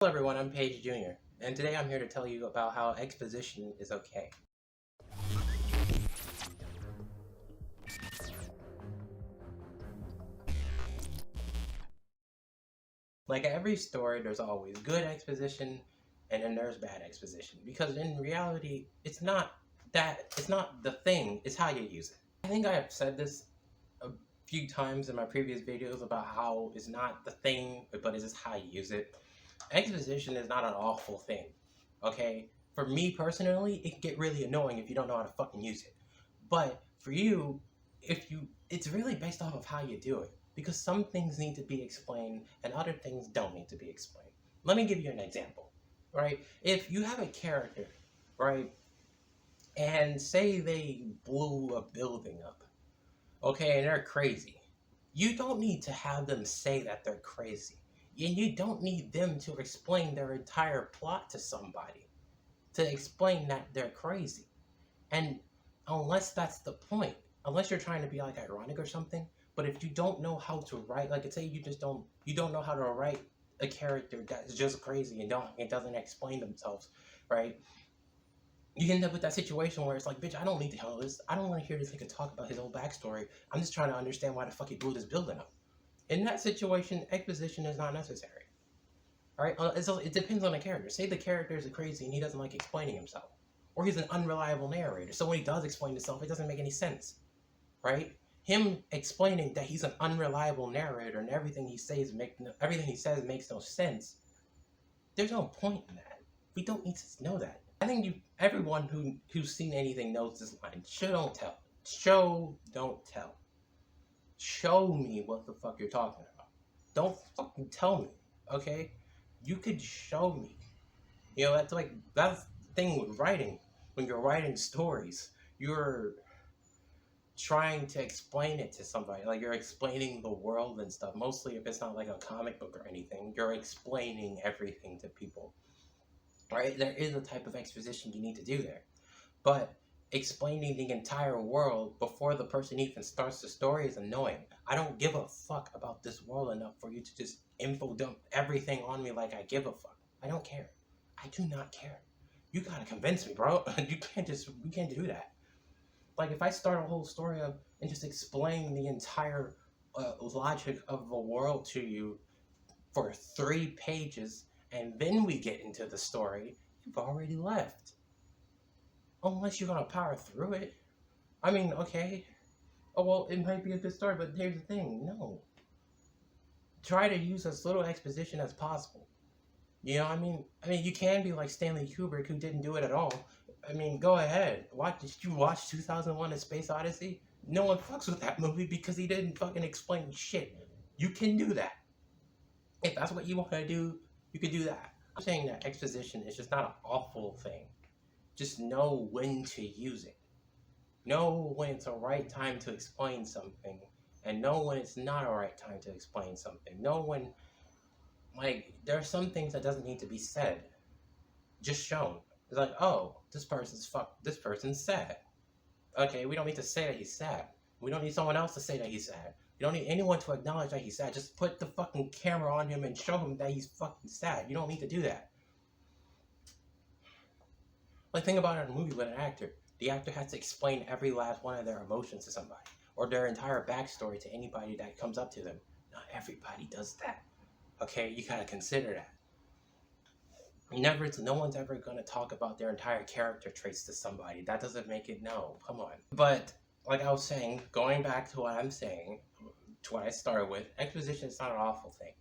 Hello everyone, I'm Paige Jr., and today I'm here to tell you about how exposition is okay. Like every story, there's always good exposition, and then there's bad exposition, because in reality, it's not the thing, it's how you use it. I think I have said this a few times in my previous videos about how it's not the thing, but it's just how you use it. Exposition is not an awful thing, okay? For me personally, it can get really annoying if you don't know how to fucking use it. But for you, it's really based off of how you do it. Because some things need to be explained and other things don't need to be explained. Let me give you an example, right? If you have a character, right, and say they blew a building up, okay, and they're crazy, you don't need to have them say that they're crazy. And you don't need them to explain their entire plot to somebody to explain that they're crazy. And unless that's the point, unless you're trying to be like ironic or something, but if you don't know how to write, like say you don't know how to write a character that's just crazy and it doesn't explain themselves, right? You end up with that situation where it's like, bitch, I don't need to hear this. I don't want to hear this nigga talk about his whole backstory. I'm just trying to understand why the fuck he blew this building up. In that situation, exposition is not necessary. All right, it depends on the character. Say the character is crazy and he doesn't like explaining himself, or he's an unreliable narrator. So when he does explain himself, it doesn't make any sense, right? Him explaining that he's an unreliable narrator and everything he says makes no sense. There's no point in that. We don't need to know that. I think everyone who's seen anything knows this line: show, don't tell. Show, don't tell. Show me what the fuck you're talking about. Don't fucking tell me, okay? You could show me. You know, that's the thing with writing. When you're writing stories, you're trying to explain it to somebody. Like, you're explaining the world and stuff. Mostly if it's not like a comic book or anything, you're explaining everything to people, right? There is a type of exposition you need to do there. But explaining the entire world before the person even starts the story is annoying. I don't give a fuck about this world enough for you to just info dump everything on me like I give a fuck. I don't care. I do not care. You gotta convince me, bro. You can't do that. Like, if I start a whole story up and just explain the entire logic of the world to you for 3 pages, and then we get into the story, you've already left. Unless you're gonna power through it. I mean, okay. Oh, well, it might be a good story, but here's the thing. No. Try to use as little exposition as possible. You know, I mean, you can be like Stanley Kubrick, who didn't do it at all. I mean, go ahead. Did you watch 2001: A Space Odyssey? No one fucks with that movie because he didn't fucking explain shit. You can do that. If that's what you want to do, you could do that. I'm saying that exposition is just not an awful thing. Just know when to use it. Know when it's a right time to explain something, and know when it's not a right time to explain something. Know when, like, there are some things that doesn't need to be said, just shown. It's like, oh, this person's sad. Okay, we don't need to say that he's sad. We don't need someone else to say that he's sad. You don't need anyone to acknowledge that he's sad. Just put the fucking camera on him and show him that he's fucking sad. You don't need to do that. Like, think about it in a movie with an actor. The actor has to explain every last one of their emotions to somebody, or their entire backstory to anybody that comes up to them. Not everybody does that. Okay, you gotta consider that. No one's ever gonna talk about their entire character traits to somebody. That doesn't make it, no, come on. But, like I was saying, going back to what I'm saying, to what I started with, exposition is not an awful thing.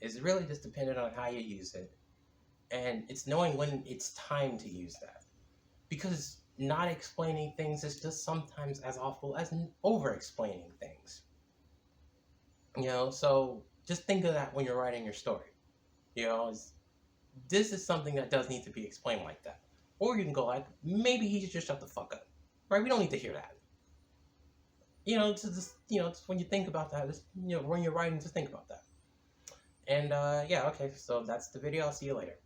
It's really just dependent on how you use it. And it's knowing when it's time to use that. Because not explaining things is just sometimes as awful as over-explaining things. You know, so just think of that when you're writing your story. You know, this is something that does need to be explained like that. Or you can go like, maybe he should just shut the fuck up. Right? We don't need to hear that. You know, just when you think about that, when you're writing, just think about that. And yeah, okay, so that's the video. I'll see you later.